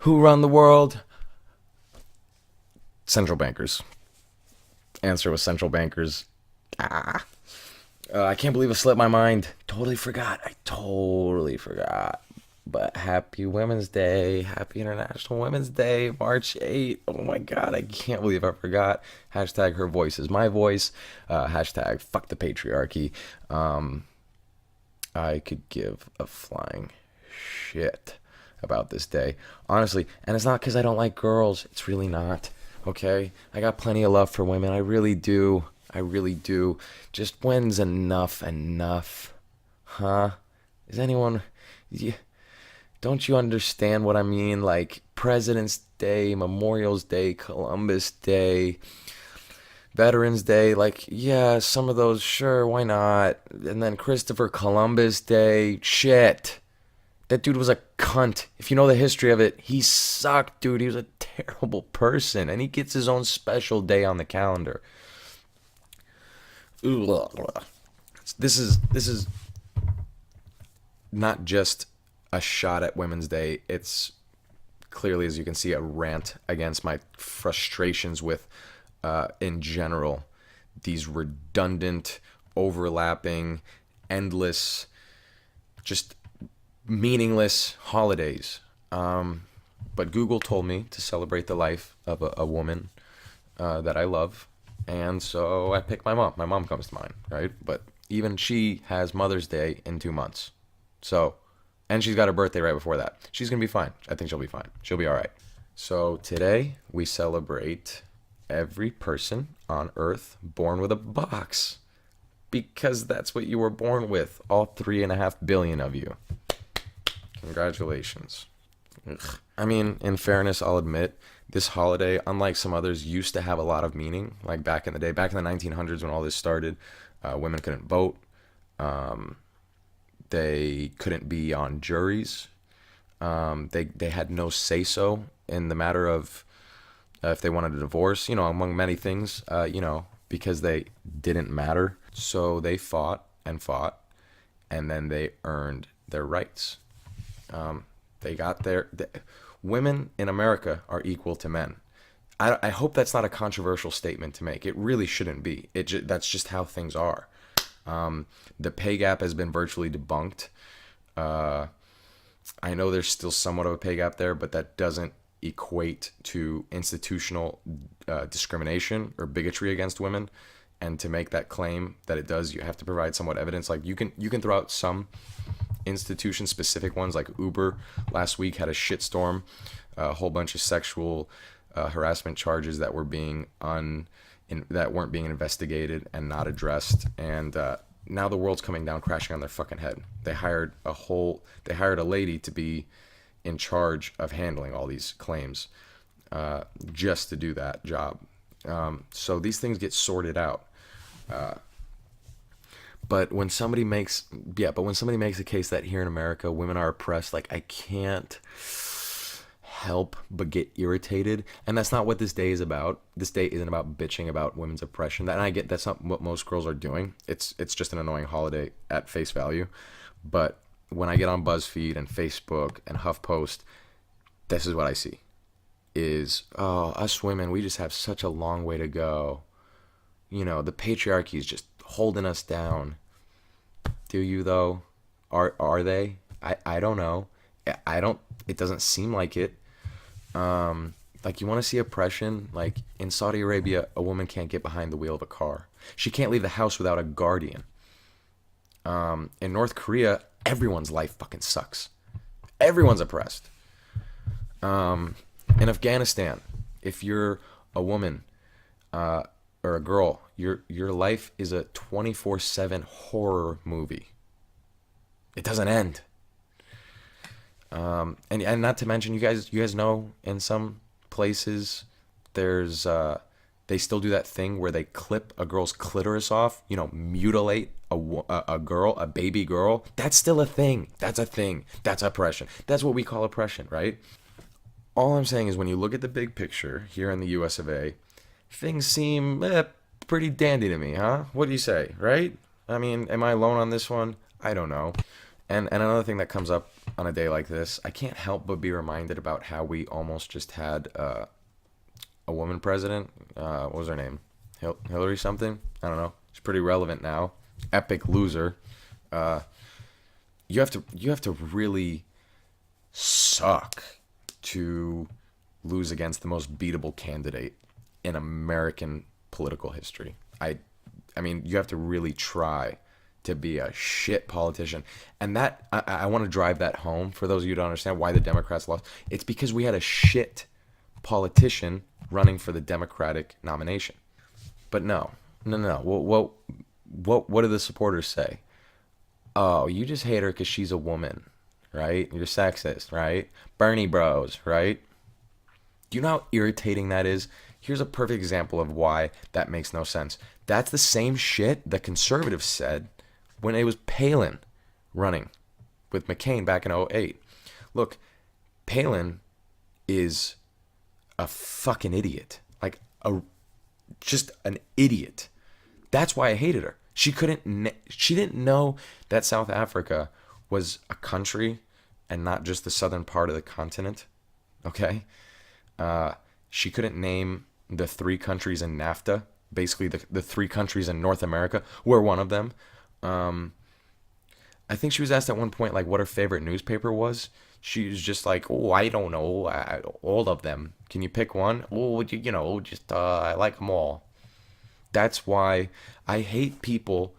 Who run the world? Central bankers. Answer was central bankers. Ah. I can't believe it slipped my mind. Totally forgot. I totally forgot. But happy Women's Day. Happy International Women's Day. March 8th. Oh my God. I can't believe I forgot. Hashtag her voice is my voice. Hashtag fuck the patriarchy. I could give a flying shit about this day. Honestly. And it's not because I don't like girls. It's really not. Okay? I got plenty of love for women. I really do. I really do. Just when's enough? Huh? Is anyone... Don't you understand what I mean? Like President's Day, Memorial's Day, Columbus Day, Veterans Day. Like, yeah, some of those, sure, why not? And then Christopher Columbus Day. Shit. That dude was a cunt. If you know the history of it, he sucked, dude. He was a terrible person. And he gets his own special day on the calendar. This is not just a shot at Women's Day. It's clearly, as you can see, a rant against my frustrations with, in general, these redundant, overlapping, endless, just meaningless holidays. But Google told me to celebrate the life of a woman that I love. And so I picked my mom. My mom comes to mind, right? But even she has Mother's Day in 2 months. So, and she's got her birthday right before that. She's going to be fine. I think she'll be fine. She'll be all right. So today we celebrate every person on Earth born with a box. Because that's what you were born with. All 3.5 billion of you. Congratulations. Ugh. I mean, in fairness, I'll admit, this holiday, unlike some others, used to have a lot of meaning. Like back in the day, back in the 1900s when all this started, women couldn't vote. They couldn't be on juries. They had no say-so in the matter of if they wanted a divorce, among many things, because they didn't matter. So they fought, and then they earned their rights. They got women in America are equal to men. I hope that's not a controversial statement to make. It really shouldn't be. That's just how things are. The pay gap has been virtually debunked. I know there's still somewhat of a pay gap there, but that doesn't equate to institutional discrimination or bigotry against women. And to make that claim that it does, you have to provide somewhat evidence. Like you can throw out some institution specific ones, like Uber last week had a shitstorm, a whole bunch of sexual harassment charges that were that weren't being investigated and not addressed, and now the world's coming down crashing on their fucking head. They hired a lady to be in charge of handling all these claims, just to do that job. So these things get sorted out. But when somebody makes a case that here in America women are oppressed, like, I can't help but get irritated. And that's not what this day is about. This day isn't about bitching about women's oppression. And I get that's not what most girls are doing. It's just an annoying holiday at face value. But when I get on BuzzFeed and Facebook and HuffPost, this is what I see. Us women, we just have such a long way to go. The patriarchy is just holding us down. Do you though? Are they? I don't know. It doesn't seem like it. Like, you want to see oppression? Like in Saudi Arabia, a woman can't get behind the wheel of a car. She can't leave the house without a guardian. In North Korea, everyone's life fucking sucks. Everyone's oppressed. In Afghanistan, if you're a woman or a girl, your life is a 24/7 horror movie. It doesn't end. And not to mention, you guys know, in some places there's they still do that thing where they clip a girl's clitoris off, mutilate a girl, a baby girl. That's still a thing. That's a thing. That's oppression. That's what we call oppression, right? All I'm saying is, when you look at the big picture here in the US of A, things seem pretty dandy to me, huh? What do you say, right? I mean, am I alone on this one? I don't know. And another thing that comes up on a day like this, I can't help but be reminded about how we almost just had a woman president. What was her name? Hillary something? I don't know. She's pretty relevant now. Epic loser. You have to really suck to lose against the most beatable candidate in American political history. I mean, you have to really try to be a shit politician. And that, I want to drive that home for those of you who don't understand why the Democrats lost. It's because we had a shit politician running for the Democratic nomination. But no. What do the supporters say? Oh, you just hate her because she's a woman, right? You're sexist, right? Bernie bros, right? Do you know how irritating that is? Here's a perfect example of why that makes no sense. That's the same shit the conservatives said when it was Palin running with McCain back in '08. Look, Palin is a fucking idiot. Like, just an idiot. That's why I hated her. She didn't know that South Africa was a country and not just the southern part of the continent. Okay? She couldn't name the 3 countries in NAFTA. Basically, the 3 countries in North America were one of them. I think she was asked at one point, like, what her favorite newspaper was. She was just like, oh, I don't know, all of them. Can you pick one? Oh, just I like them all. That's why I hate people,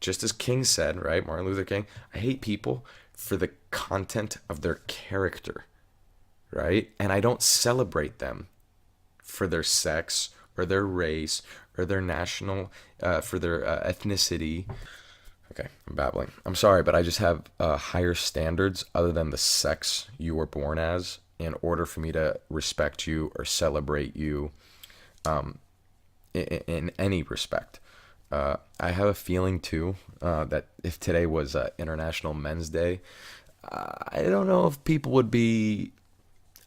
just as King said, right? Martin Luther King. I hate people for the content of their character, right? And I don't celebrate them for their sex or their race or their national, for their ethnicity. Okay, I'm babbling. I'm sorry, but I just have higher standards other than the sex you were born as in order for me to respect you or celebrate you in any respect. I have a feeling, too, that if today was International Men's Day, I don't know if people would be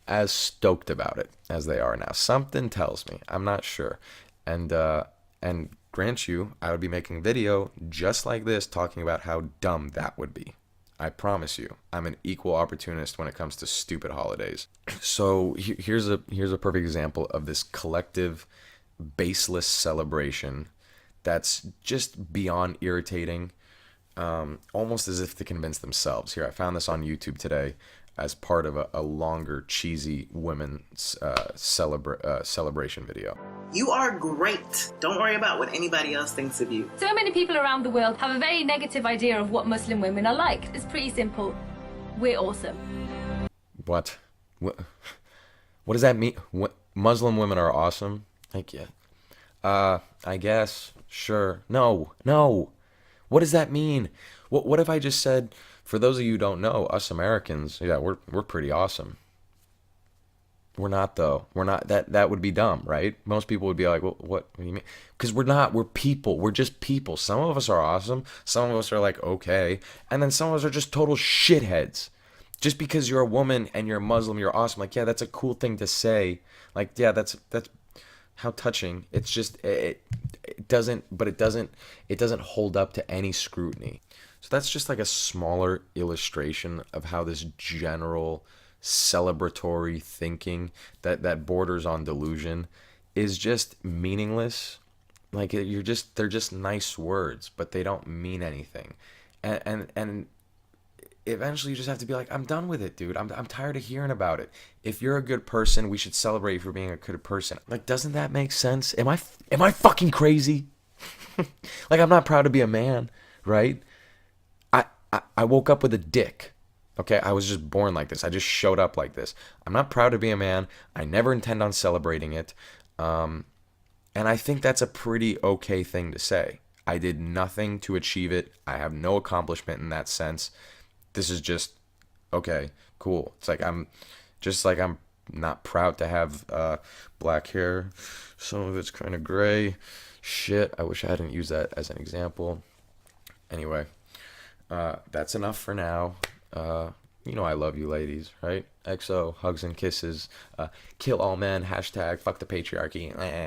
as stoked about it as they are now. Something tells me. I'm not sure. And grant you, I would be making a video just like this talking about how dumb that would be. I promise you, I'm an equal opportunist when it comes to stupid holidays. So here's a perfect example of this collective, baseless celebration that's just beyond irritating, almost as if to convince themselves. Here, I found this on YouTube today as part of a longer, cheesy women's celebration video. You are great. Don't worry about what anybody else thinks of you. So many people around the world have a very negative idea of what Muslim women are like. It's pretty simple. We're awesome. What does that mean? What, Muslim women are awesome? Like, yeah. I guess. Sure. No. What does that mean? What if I just said, for those of you who don't know, us Americans, yeah, we're pretty awesome. We're not, though. We're not. That would be dumb, right? Most people would be like, well, what do you mean? Because we're not. We're people. We're just people. Some of us are awesome. Some of us are like, okay. And then some of us are just total shitheads. Just because you're a woman and you're a Muslim, you're awesome. Like, yeah, that's a cool thing to say. Like, yeah, that's how touching. It's just, it doesn't hold up to any scrutiny. So that's just like a smaller illustration of how this general celebratory thinking that borders on delusion is just meaningless. Like, they're just nice words, but they don't mean anything. And eventually you just have to be like, I'm done with it, dude. I'm tired of hearing about it. If you're a good person, we should celebrate you for being a good person. Like, doesn't that make sense? Am I fucking crazy? Like, I'm not proud to be a man, right? I woke up with a dick. Okay, I was just born like this. I just showed up like this. I'm not proud to be a man. I never intend on celebrating it. And I think that's a pretty okay thing to say. I did nothing to achieve it. I have no accomplishment in that sense. This is just, okay, cool. It's like I'm not proud to have black hair. Some of it's kind of gray. Shit, I wish I hadn't used that as an example. Anyway, that's enough for now. You know I love you ladies, right? XO, hugs and kisses. Kill all men, hashtag fuck the patriarchy.